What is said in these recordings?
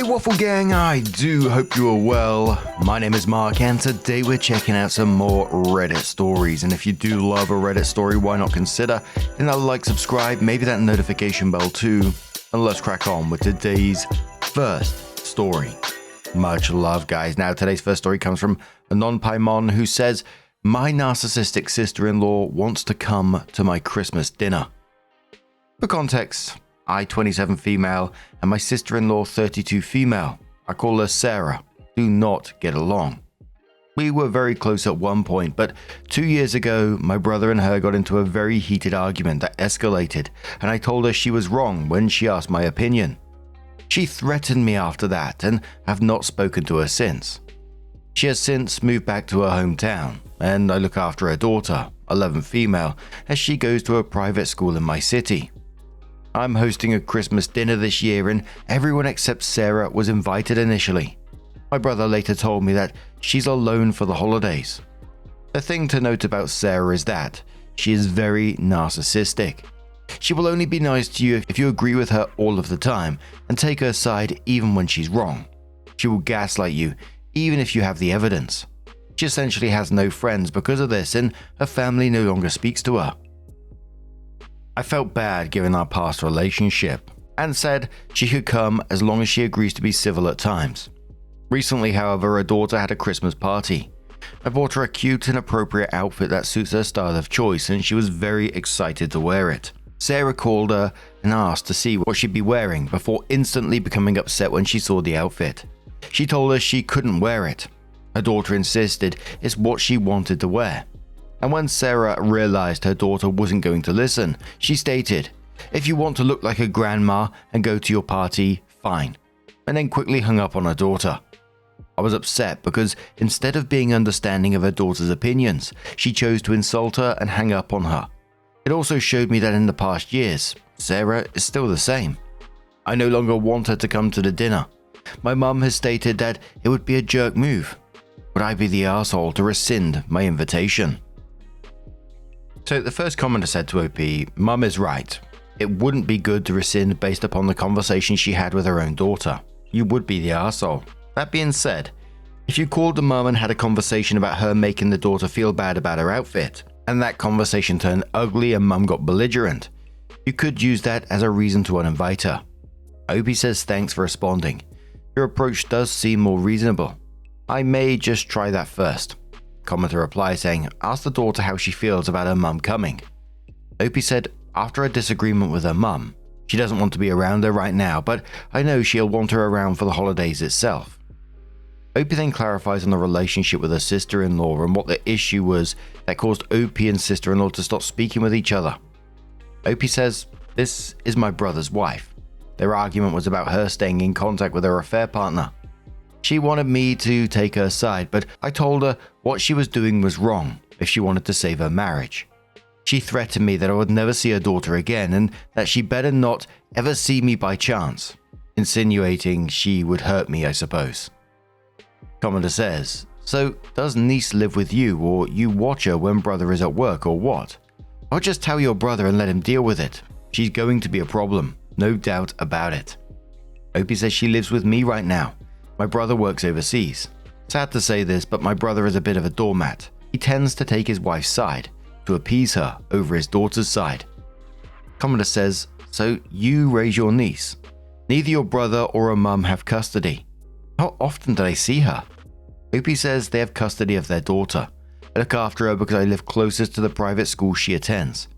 Hey Waffle Gang, I do hope you are well. My name is Mark and today we're checking out some more Reddit stories. And if you do love a Reddit story, why not consider hitting that like, subscribe, maybe that notification bell too. And let's crack on with today's first story. Much love, guys. Now today's first story comes from AnonPaimon, who says, my narcissistic sister-in-law wants to come to my Christmas dinner. For context, I 27 female and my sister-in-law 32 female. I call her Sarah. Do not get along. We were very close at one point, but 2 years ago, my brother and her got into a very heated argument that escalated, and I told her she was wrong when she asked my opinion. She threatened me after that and have not spoken to her since. She has since moved back to her hometown, and I look after her daughter, 11 female, as she goes to a private school in my city. I'm hosting a Christmas dinner this year and everyone except Sarah was invited initially. My brother later told me that she's alone for the holidays. The thing to note about Sarah is that she is very narcissistic. She will only be nice to you if you agree with her all of the time and take her side even when she's wrong. She will gaslight you even if you have the evidence. She essentially has no friends because of this and her family no longer speaks to her. I felt bad given our past relationship and said she could come as long as she agrees to be civil at times. Recently, however, her daughter had a Christmas party. I bought her a cute and appropriate outfit that suits her style of choice and she was very excited to wear it. Sarah called her and asked to see what she'd be wearing before instantly becoming upset when she saw the outfit. She told her she couldn't wear it. Her daughter insisted it's what she wanted to wear. And when Sarah realized her daughter wasn't going to listen, she stated, if you want to look like a grandma and go to your party, fine. And then quickly hung up on her daughter. I was upset because instead of being understanding of her daughter's opinions, she chose to insult her and hang up on her. It also showed me that in the past years, Sarah is still the same. I no longer want her to come to the dinner. My mum has stated that it would be a jerk move. Would I be the asshole to rescind my invitation? So the first commenter said to OP, Mum is right. It wouldn't be good to rescind based upon the conversation she had with her own daughter. You would be the asshole. That being said, if you called the mum and had a conversation about her making the daughter feel bad about her outfit, and that conversation turned ugly and mum got belligerent, you could use that as a reason to uninvite her. OP says thanks for responding. Your approach does seem more reasonable. I may just try that first. Commenter replies saying, ask the daughter how she feels about her mum coming. OP said, after a disagreement with her mum, she doesn't want to be around her right now, but I know she'll want her around for the holidays itself. OP then clarifies on the relationship with her sister-in-law and what the issue was that caused OP and sister-in-law to stop speaking with each other. OP says, this is my brother's wife. Their argument was about her staying in contact with her affair partner. She wanted me to take her side, but I told her what she was doing was wrong if she wanted to save her marriage. She threatened me that I would never see her daughter again and that she better not ever see me by chance, insinuating she would hurt me, I suppose. Commenter says, so does niece live with you or you watch her when brother is at work or what? Or just tell your brother and let him deal with it. She's going to be a problem, no doubt about it. OP says she lives with me right now. My brother works overseas. Sad to say this, but my brother is a bit of a doormat. He tends to take his wife's side to appease her over his daughter's side. Commenter says, so you raise your niece. Neither your brother or her mum have custody. How often do they see her? OP says they have custody of their daughter. I look after her because I live closest to the private school she attends.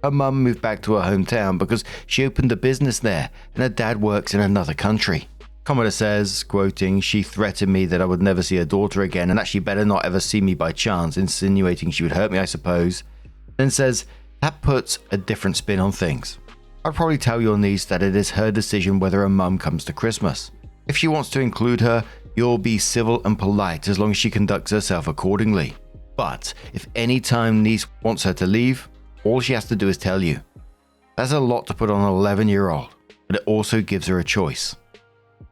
Her mum moved back to her hometown because she opened a business there and her dad works in another country. Commenter says, quoting, she threatened me that I would never see her daughter again and that she better not ever see me by chance, insinuating she would hurt me, I suppose. Then says, that puts a different spin on things. I'd probably tell your niece that it is her decision whether her mum comes to Christmas. If she wants to include her, you'll be civil and polite as long as she conducts herself accordingly. But if any time niece wants her to leave, all she has to do is tell you. That's a lot to put on an 11-year-old, but it also gives her a choice.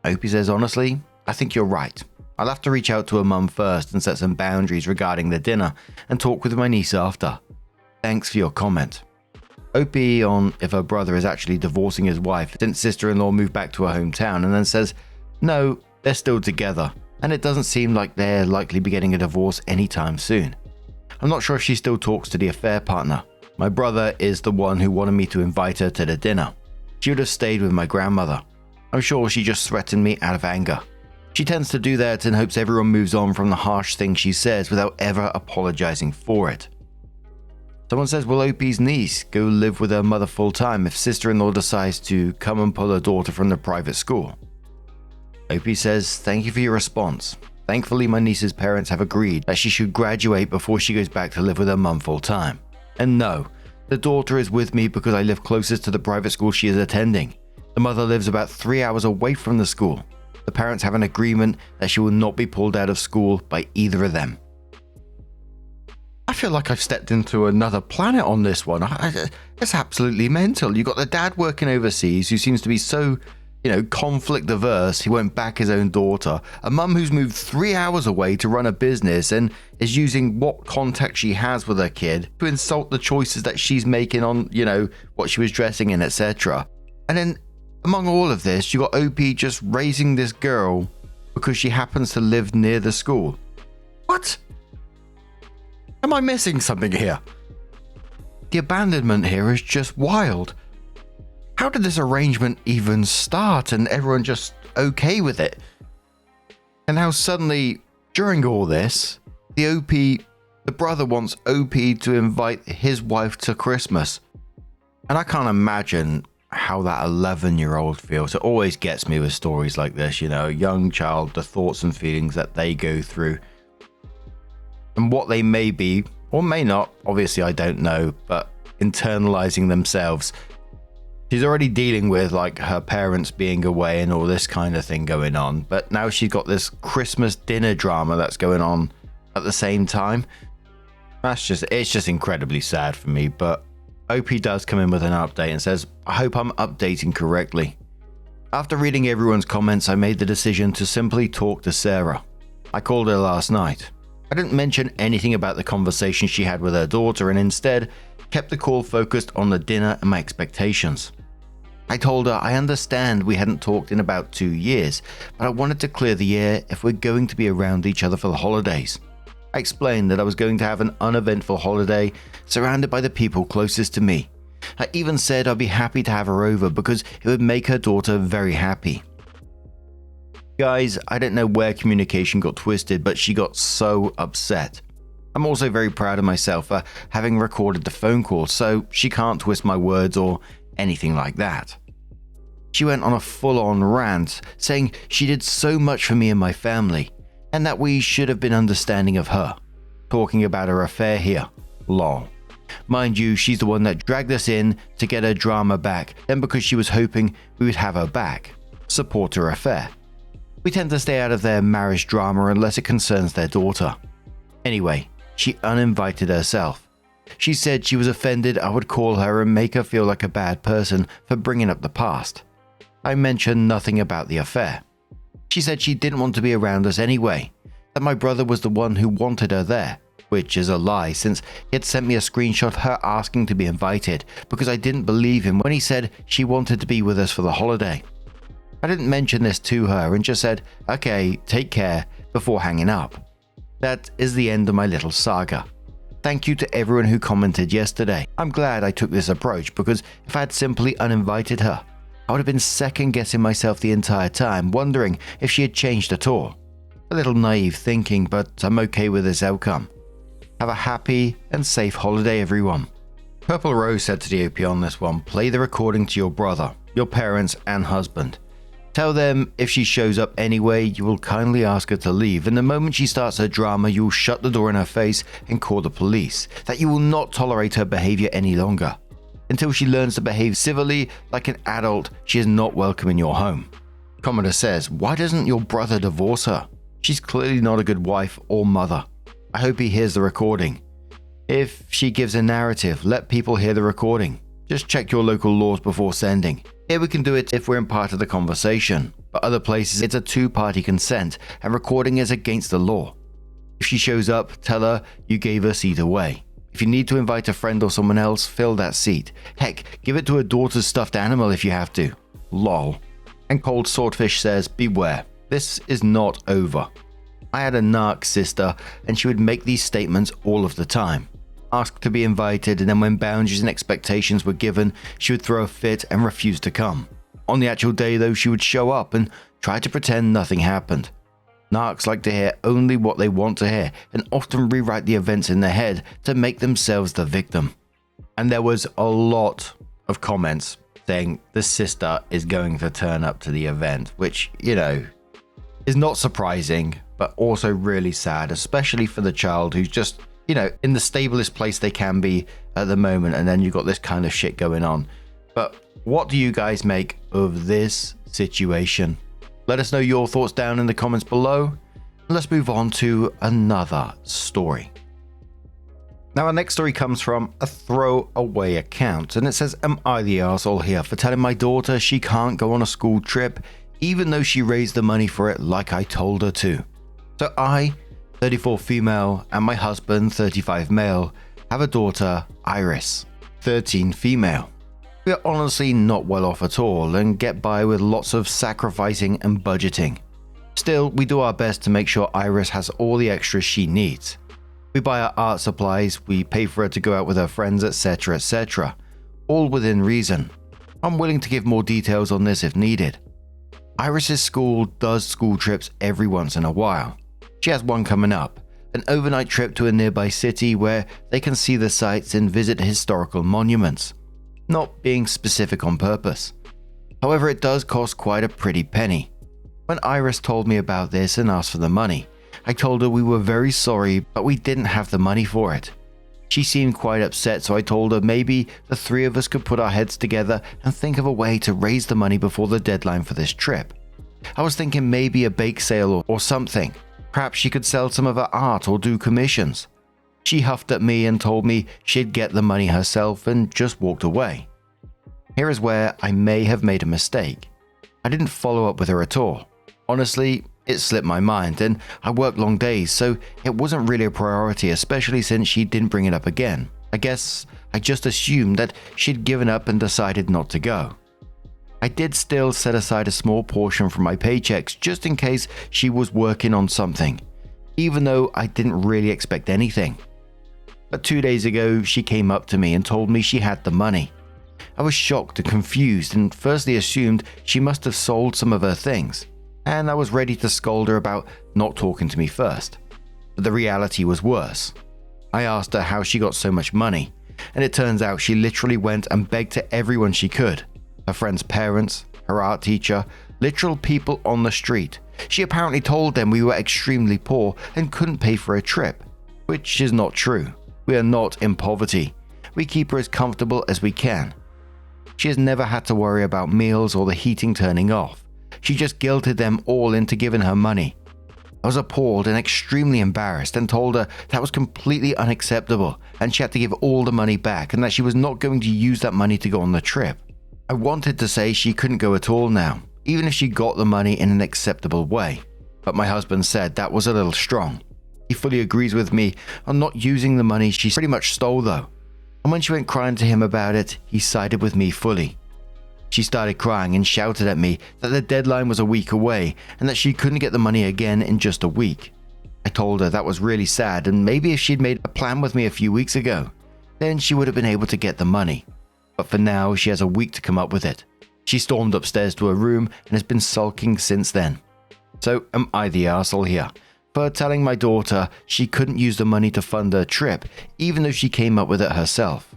OP says, honestly, I think you're right. I'll have to reach out to her mum first and set some boundaries regarding the dinner and talk with my niece after. Thanks for your comment. OP on if her brother is actually divorcing his wife since sister-in-law moved back to her hometown and then says, No, they're still together, and it doesn't seem like they're likely be getting a divorce anytime soon. I'm not sure if she still talks to the affair partner. My brother is the one who wanted me to invite her to the dinner. She would have stayed with my grandmother. I'm sure she just threatened me out of anger. She tends to do that and hopes everyone moves on from the harsh things she says without ever apologizing for it. Someone says, will OP's niece go live with her mother full time if sister-in-law decides to come and pull her daughter from the private school? OP says, thank you for your response. Thankfully, my niece's parents have agreed that she should graduate before she goes back to live with her mum full time. And no, the daughter is with me because I live closest to the private school she is attending. The mother lives about 3 hours away from the school. The parents have an agreement that she will not be pulled out of school by either of them. I feel like I've stepped into another planet on this one. It's absolutely mental. You got the dad working overseas who seems to be so, conflict averse. He won't back his own daughter. A mum who's moved 3 hours away to run a business and is using what contact she has with her kid to insult the choices that she's making on, what she was dressing in, etc. And then among all of this, you got OP just raising this girl because she happens to live near the school. What? Am I missing something here? The abandonment here is just wild. How did this arrangement even start and everyone just okay with it? And now suddenly, during all this, the brother wants OP to invite his wife to Christmas. And I can't imagine how that 11-year-old feels. It always gets me with stories like this, a young child, the thoughts and feelings that they go through. And what they may be, or may not, obviously I don't know, but internalizing themselves. She's already dealing with her parents being away and all this kind of thing going on, but now she's got this Christmas dinner drama that's going on at the same time. It's just incredibly sad for me, but OP does come in with an update and says, I hope I'm updating correctly. After reading everyone's comments, I made the decision to simply talk to Sarah. I called her last night. I didn't mention anything about the conversation she had with her daughter and instead kept the call focused on the dinner and my expectations. I told her I understand we hadn't talked in about 2 years, but I wanted to clear the air if we're going to be around each other for the holidays. I explained that I was going to have an uneventful holiday surrounded by the people closest to me. I even said I'd be happy to have her over because it would make her daughter very happy. Guys, I don't know where communication got twisted, but she got so upset. I'm also very proud of myself for having recorded the phone call, so she can't twist my words or anything like that. She went on a full-on rant, saying she did so much for me and my family, and that we should have been understanding of her. Talking about her affair here. Lol. Mind you, she's the one that dragged us in to get her drama back, then because she was hoping we would have her back. Support her affair. We tend to stay out of their marriage drama unless it concerns their daughter. Anyway, she uninvited herself. She said she was offended I would call her and make her feel like a bad person for bringing up the past. I mentioned nothing about the affair. She said she didn't want to be around us anyway, that my brother was the one who wanted her there, which is a lie since he had sent me a screenshot of her asking to be invited because I didn't believe him when he said she wanted to be with us for the holiday. I didn't mention this to her and just said, okay, take care, before hanging up. That is the end of my little saga. Thank you to everyone who commented yesterday. I'm glad I took this approach because if I had simply uninvited her, I would have been second guessing myself the entire time, wondering if she had changed at all. A little naive thinking, but I'm okay with this outcome. Have a happy and safe holiday, everyone. Purple Rose said to the OP on this one, play the recording to your brother, your parents and husband. Tell them if she shows up anyway, you will kindly ask her to leave, and the moment she starts her drama, you will shut the door in her face and call the police, that you will not tolerate her behavior any longer. Until she learns to behave civilly like an adult, she is not welcome in your home. Commenter says, why doesn't your brother divorce her? She's clearly not a good wife or mother. I hope he hears the recording. If she gives a narrative, let people hear the recording. Just check your local laws before sending. Here we can do it if we're in part of the conversation, but other places it's a two-party consent and recording is against the law. If she shows up, tell her you gave her seat away. If you need to invite a friend or someone else, fill that seat. Heck, give it to a daughter's stuffed animal if you have to. Lol. And Cold Swordfish says, beware. This is not over. I had a narc sister, and she would make these statements all of the time. Ask to be invited, and then when boundaries and expectations were given, she would throw a fit and refuse to come. On the actual day though, she would show up and try to pretend nothing happened. Narcs like to hear only what they want to hear and often rewrite the events in their head to make themselves the victim. And there was a lot of comments saying the sister is going to turn up to the event, which, is not surprising, but also really sad, especially for the child who's just, in the stablest place they can be at the moment, and then you've got this kind of shit going on. But what do you guys make of this situation? Let us know your thoughts down in the comments below. Let's move on to another story. Now, our next story comes from a throwaway account, and it says, "Am I the arsehole here for telling my daughter she can't go on a school trip, even though she raised the money for it like I told her to? So I, 34 female, and my husband, 35 male, have a daughter, Iris, 13 female. We are honestly not well off at all and get by with lots of sacrificing and budgeting. Still, we do our best to make sure Iris has all the extras she needs. We buy her art supplies, we pay for her to go out with her friends, etc, etc. All within reason. I'm willing to give more details on this if needed. Iris's school does school trips every once in a while. She has one coming up, an overnight trip to a nearby city where they can see the sights and visit historical monuments. Not being specific on purpose. However, it does cost quite a pretty penny. When Iris told me about this and asked for the money, I told her we were very sorry, but we didn't have the money for it. She seemed quite upset, so I told her maybe the three of us could put our heads together and think of a way to raise the money before the deadline for this trip. I was thinking maybe a bake sale or something. Perhaps she could sell some of her art or do commissions. She huffed at me and told me she'd get the money herself and just walked away. Here is where I may have made a mistake. I didn't follow up with her at all. Honestly, it slipped my mind, and I worked long days, so it wasn't really a priority, especially since she didn't bring it up again. I guess I just assumed that she'd given up and decided not to go. I did still set aside a small portion from my paychecks just in case she was working on something, even though I didn't really expect anything. But 2 days ago, she came up to me and told me she had the money. I was shocked and confused and firstly assumed she must have sold some of her things, and I was ready to scold her about not talking to me first. But the reality was worse. I asked her how she got so much money, and it turns out she literally went and begged to everyone she could. Her friends' parents, her art teacher, literal people on the street. She apparently told them we were extremely poor and couldn't pay for a trip, which is not true. We are not in poverty. We keep her as comfortable as we can. She has never had to worry about meals or the heating turning off. She just guilted them all into giving her money. I was appalled and extremely embarrassed and told her that was completely unacceptable and she had to give all the money back and that she was not going to use that money to go on the trip. I wanted to say she couldn't go at all now, even if she got the money in an acceptable way. But my husband said that was a little strong. He fully agrees with me on not using the money she pretty much stole though. And when she went crying to him about it, he sided with me fully. She started crying and shouted at me that the deadline was a week away and that she couldn't get the money again in just a week. I told her that was really sad and maybe if she'd made a plan with me a few weeks ago, then she would have been able to get the money. But for now, she has a week to come up with it. She stormed upstairs to her room and has been sulking since then. So am I the arsehole here for telling my daughter she couldn't use the money to fund her trip even though she came up with it herself?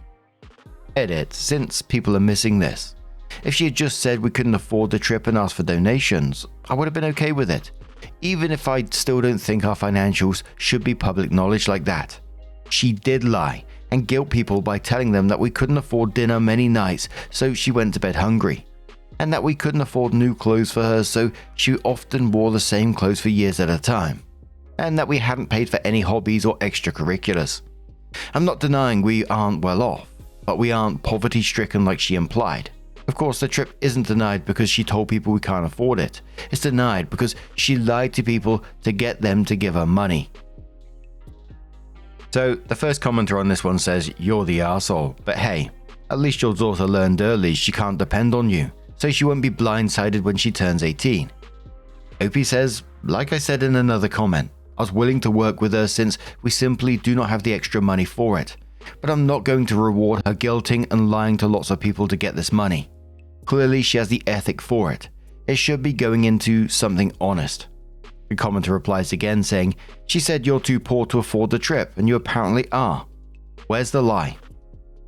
Edit, since people are missing this. If she had just said we couldn't afford the trip and asked for donations, I would have been okay with it, even if I still don't think our financials should be public knowledge like that. She did lie and guilt people by telling them that we couldn't afford dinner many nights, so she went to bed hungry, and that we couldn't afford new clothes for her, so she often wore the same clothes for years at a time, and that we hadn't paid for any hobbies or extracurriculars. I'm not denying we aren't well off, but we aren't poverty-stricken like she implied. Of course, the trip isn't denied because she told people we can't afford it. It's denied because she lied to people to get them to give her money. So, the first commenter on this one says, "You're the arsehole, but hey, at least your daughter learned early she can't depend on you, so she won't be blindsided when she turns 18. Opie says, like I said in another comment, I was willing to work with her since we simply do not have the extra money for it, but I'm not going to reward her guilting and lying to lots of people to get this money. Clearly she has the ethic for it. It should be going into something honest. The commenter replies again saying, she said you're too poor to afford the trip, and you apparently are. Where's the lie?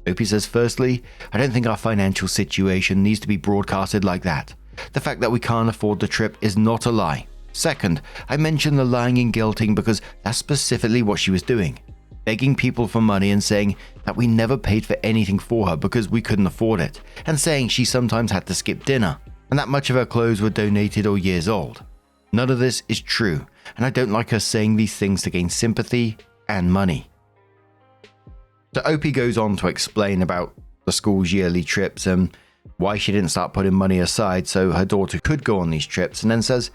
Opie says, firstly, I don't think our financial situation needs to be broadcasted like that. The fact that we can't afford the trip is not a lie. Second, I mentioned the lying and guilting because that's specifically what she was doing. Begging people for money and saying that we never paid for anything for her because we couldn't afford it, and saying she sometimes had to skip dinner, and that much of her clothes were donated or years old. None of this is true, and I don't like her saying these things to gain sympathy and money. So Opie goes on to explain about the school's yearly trips and why she didn't start putting money aside so her daughter could go on these trips, and then says,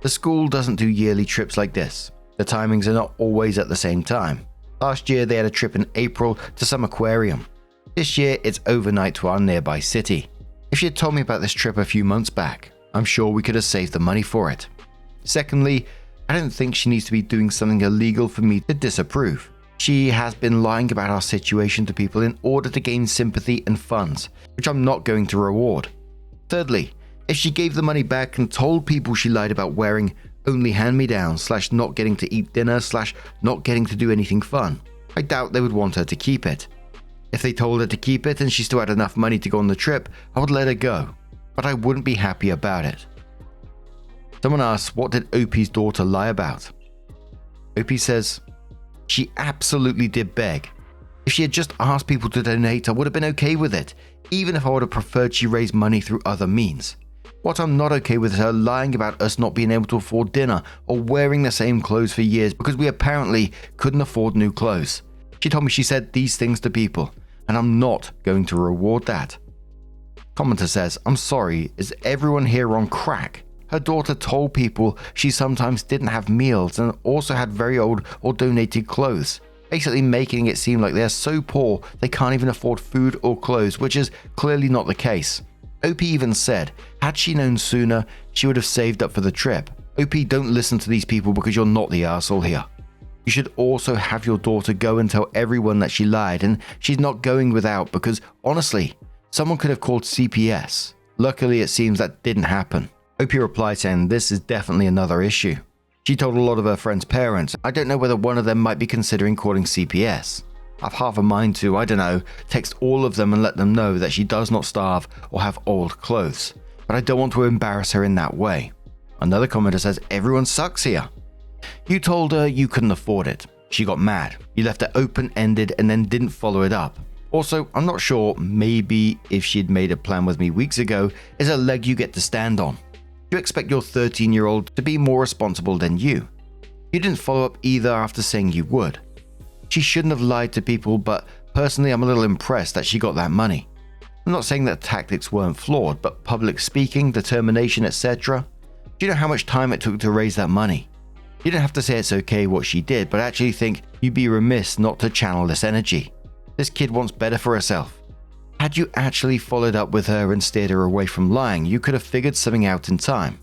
the school doesn't do yearly trips like this. The timings are not always at the same time. Last year they had a trip in April to some aquarium. This year it's overnight to our nearby city. If she had told me about this trip a few months back, I'm sure we could have saved the money for it. Secondly, I don't think she needs to be doing something illegal for me to disapprove. She has been lying about our situation to people in order to gain sympathy and funds, which I'm not going to reward. Thirdly, if she gave the money back and told people she lied about wearing only hand-me-downs / not getting to eat dinner / not getting to do anything fun, I doubt they would want her to keep it. If they told her to keep it and she still had enough money to go on the trip, I would let her go, but I wouldn't be happy about it. Someone asks, what did Opie's daughter lie about? Opie says, she absolutely did beg. If she had just asked people to donate, I would have been okay with it, even if I would have preferred she raise money through other means. What I'm not okay with is her lying about us not being able to afford dinner or wearing the same clothes for years because we apparently couldn't afford new clothes. She told me she said these things to people, and I'm not going to reward that. Commenter says, I'm sorry, is everyone here on crack? Her daughter told people she sometimes didn't have meals and also had very old or donated clothes, basically making it seem like they're so poor they can't even afford food or clothes, which is clearly not the case. Opie even said, had she known sooner, she would have saved up for the trip. Opie, don't listen to these people because you're not the arsehole here. You should also have your daughter go and tell everyone that she lied and she's not going without because, honestly, someone could have called CPS. Luckily, it seems that didn't happen. Opie replied saying this is definitely another issue. She told a lot of her friends' parents. I don't know whether one of them might be considering calling CPS. I've half a mind to, I don't know, text all of them and let them know that she does not starve or have old clothes. But I don't want to embarrass her in that way. Another commenter says, everyone sucks here. You told her you couldn't afford it. She got mad. You left it open-ended and then didn't follow it up. Also, I'm not sure, maybe if she'd made a plan with me weeks ago, is a leg you get to stand on. You expect your 13-year-old to be more responsible than you. You didn't follow up either after saying you would. She shouldn't have lied to people, but personally I'm a little impressed that she got that money. I'm not saying that tactics weren't flawed, but public speaking, determination, etc. Do you know how much time it took to raise that money? You don't have to say it's okay what she did, but actually think you'd be remiss not to channel this energy. This kid wants better for herself. Had you actually followed up with her and steered her away from lying, you could have figured something out in time.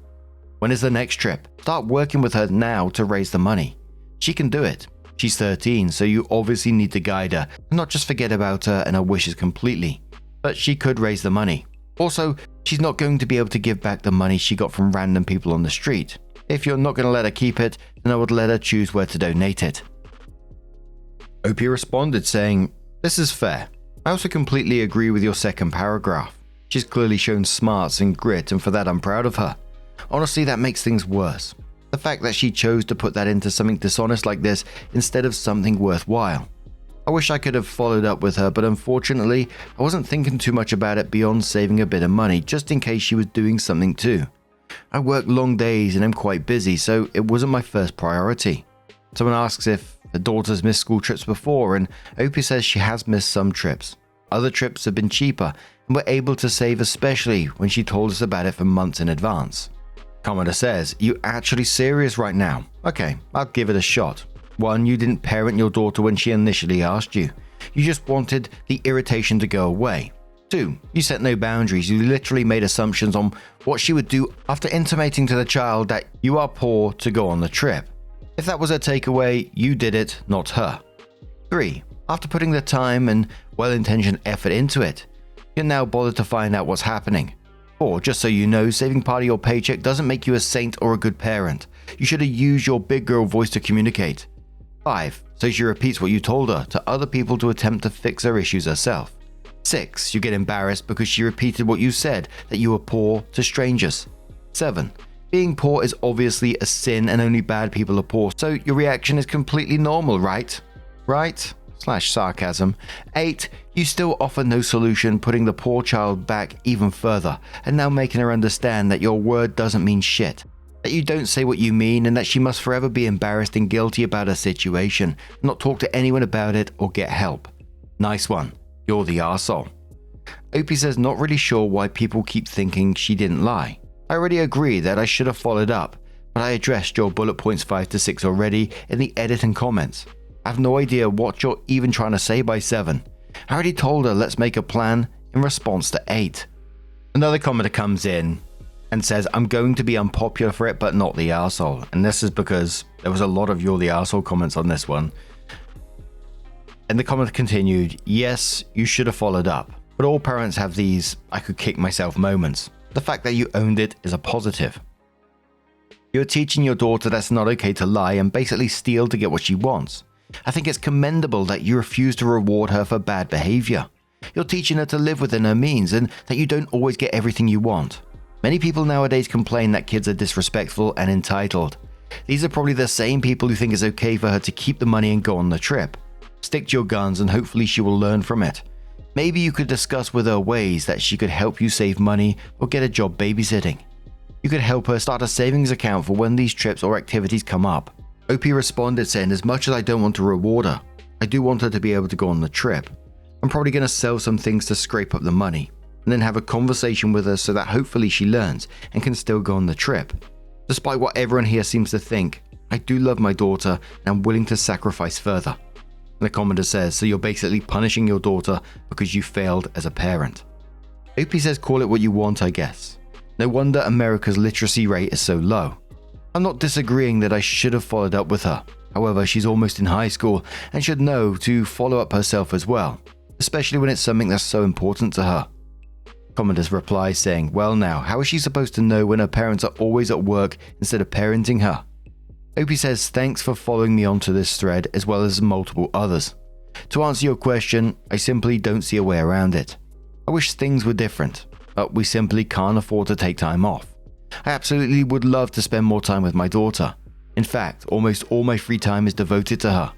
When is the next trip? Start working with her now to raise the money. She can do it. She's 13, so you obviously need to guide her and not just forget about her and her wishes completely. But she could raise the money. Also, she's not going to be able to give back the money she got from random people on the street. If you're not going to let her keep it, then I would let her choose where to donate it. Opie responded saying, this is fair. I also completely agree with your second paragraph. She's clearly shown smarts and grit, and for that I'm proud of her. Honestly, that makes things worse. The fact that she chose to put that into something dishonest like this instead of something worthwhile. I wish I could have followed up with her, but unfortunately, I wasn't thinking too much about it beyond saving a bit of money, just in case she was doing something too. I work long days and am quite busy, so it wasn't my first priority. Someone asks if her daughter's missed school trips before, and Opie says she has missed some trips. Other trips have been cheaper, and we're able to save, especially when she told us about it for months in advance. Commenter says, you actually serious right now? Okay, I'll give it a shot. 1, you didn't parent your daughter when she initially asked you. You just wanted the irritation to go away. 2. You set no boundaries. You literally made assumptions on what she would do after intimating to the child that you are poor to go on the trip. If that was her takeaway, you did it, not her. 3. After putting the time and well-intentioned effort into it, you're now bothered to find out what's happening. 4. Just so you know, saving part of your paycheck doesn't make you a saint or a good parent. You should have used your big girl voice to communicate. 5. So she repeats what you told her to other people to attempt to fix her issues herself. 6. You get embarrassed because she repeated what you said, that you were poor, to strangers. 7. Being poor is obviously a sin and only bad people are poor, so your reaction is completely normal, right? Right? /sarcasm. 8. You still offer no solution, putting the poor child back even further, and now making her understand that your word doesn't mean shit. That you don't say what you mean, and that she must forever be embarrassed and guilty about her situation, not talk to anyone about it or get help. Nice one. You're the arsehole. Opie says not really sure why people keep thinking she didn't lie. I already agree that I should have followed up, but I addressed your bullet points 5 to 6 already in the edit and comments. I have no idea what you're even trying to say by 7. I already told her let's make a plan in response to 8. Another commenter comes in and says I'm going to be unpopular for it but not the arsehole, and this is because there was a lot of you're the arsehole comments on this one. And the comment continued, yes, you should have followed up, but all parents have these I could kick myself moments. The fact that you owned it is a positive. You're teaching your daughter that's not okay to lie and basically steal to get what she wants. I think it's commendable that you refuse to reward her for bad behavior. You're teaching her to live within her means and that you don't always get everything you want. Many people nowadays complain that kids are disrespectful and entitled. These are probably the same people who think it's okay for her to keep the money and go on the trip. Stick to your guns and hopefully she will learn from it. Maybe you could discuss with her ways that she could help you save money or get a job babysitting. You could help her start a savings account for when these trips or activities come up. Opie responded saying, as much as I don't want to reward her, I do want her to be able to go on the trip. I'm probably going to sell some things to scrape up the money and then have a conversation with her so that hopefully she learns and can still go on the trip. Despite what everyone here seems to think, I do love my daughter and I'm willing to sacrifice further. And the commenter says, so you're basically punishing your daughter because you failed as a parent. Opie says, call it what you want, I guess. No wonder America's literacy rate is so low. I'm not disagreeing that I should have followed up with her. However, she's almost in high school and should know to follow up herself as well, especially when it's something that's so important to her. Commenter's reply saying, well now, how is she supposed to know when her parents are always at work instead of parenting her? Opie says, thanks for following me onto this thread as well as multiple others. To answer your question, I simply don't see a way around it. I wish things were different, but we simply can't afford to take time off. I absolutely would love to spend more time with my daughter. In fact, almost all my free time is devoted to her.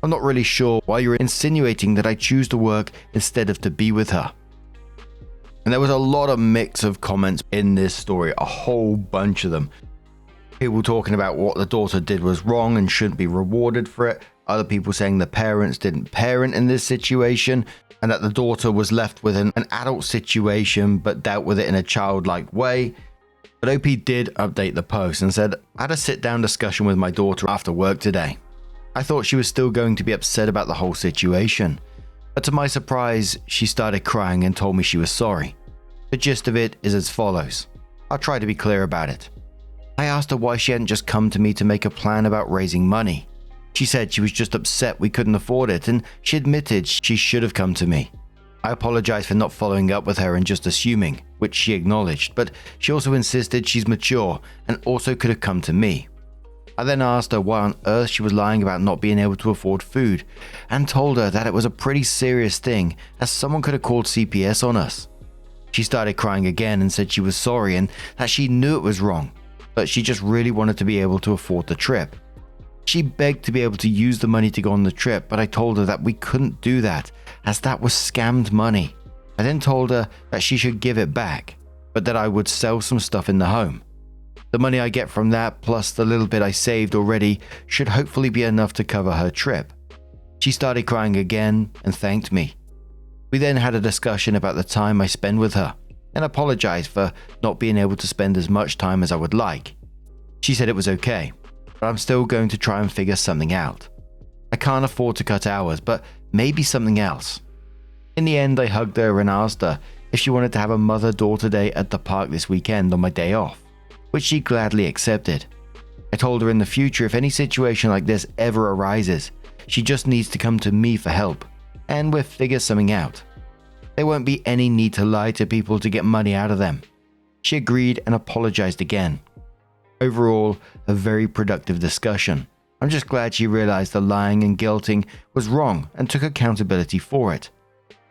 I'm not really sure why you're insinuating that I choose to work instead of to be with her. And there was a lot of mix of comments in this story, a whole bunch of them. People talking about what the daughter did was wrong and shouldn't be rewarded for it. Other people saying the parents didn't parent in this situation and that the daughter was left with an adult situation but dealt with it in a childlike way. But OP did update the post and said, I had a sit-down discussion with my daughter after work today. I thought she was still going to be upset about the whole situation. But to my surprise, she started crying and told me she was sorry. The gist of it is as follows. I'll try to be clear about it. I asked her why she hadn't just come to me to make a plan about raising money. She said she was just upset we couldn't afford it and she admitted she should have come to me. I apologized for not following up with her and just assuming, which she acknowledged, but she also insisted she's mature and also could have come to me. I then asked her why on earth she was lying about not being able to afford food and told her that it was a pretty serious thing as someone could have called CPS on us. She started crying again and said she was sorry and that she knew it was wrong, but she just really wanted to be able to afford the trip. She begged to be able to use the money to go on the trip, but I told her that we couldn't do that as that was scammed money. I then told her that she should give it back, but that I would sell some stuff in the home. The money I get from that plus the little bit I saved already should hopefully be enough to cover her trip. She started crying again and thanked me. We then had a discussion about the time I spend with her and apologized for not being able to spend as much time as I would like. She said it was okay, but I'm still going to try and figure something out. I can't afford to cut hours, but maybe something else. In the end, I hugged her and asked her if she wanted to have a mother-daughter day at the park this weekend on my day off, which she gladly accepted. I told her in the future if any situation like this ever arises, she just needs to come to me for help, and we'll figure something out. There won't be any need to lie to people to get money out of them. She agreed and apologized again. Overall, a very productive discussion. I'm just glad she realized the lying and guilting was wrong and took accountability for it.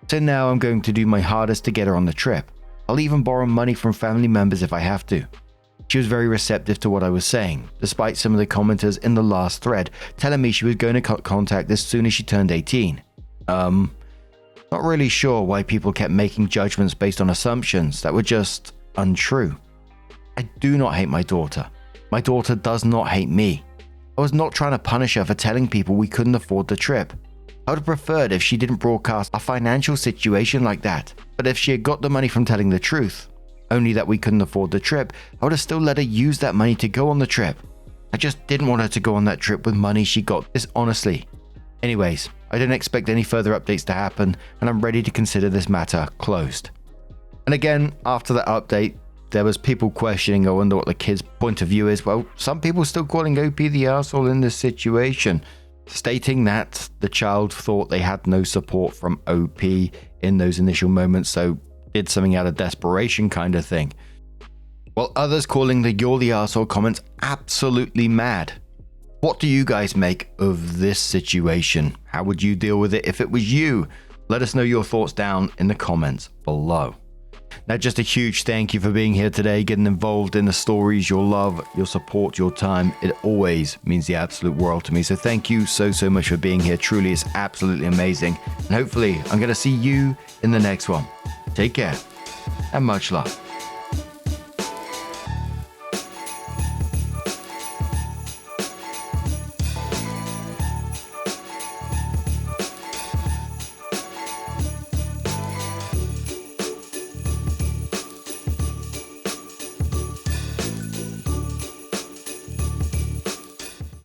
So now I'm going to do my hardest to get her on the trip. I'll even borrow money from family members if I have to. She was very receptive to what I was saying, despite some of the commenters in the last thread telling me she was going to cut contact as soon as she turned 18. Not really sure why people kept making judgments based on assumptions that were just untrue. I do not hate my daughter. My daughter does not hate me. I was not trying to punish her for telling people we couldn't afford the trip. I would have preferred if she didn't broadcast our financial situation like that, but if she had got the money from telling the truth, only that we couldn't afford the trip, I would have still let her use that money to go on the trip. I just didn't want her to go on that trip with money she got dishonestly. Anyways, I don't expect any further updates to happen, and I'm ready to consider this matter closed. And again, after that update, there was people questioning, I wonder what the kid's point of view is. Well, some people still calling OP the arsehole in this situation, stating that the child thought they had no support from OP in those initial moments, so did something out of desperation kind of thing. While others calling the "you're the arsehole" comments absolutely mad. What do you guys make of this situation? How would you deal with it if it was you? Let us know your thoughts down in the comments below. Now, just a huge thank you for being here today, getting involved in the stories, your love, your support, your time. It always means the absolute world to me. So thank you so much for being here. Truly, it's absolutely amazing. And hopefully, I'm going to see you in the next one. Take care and much love.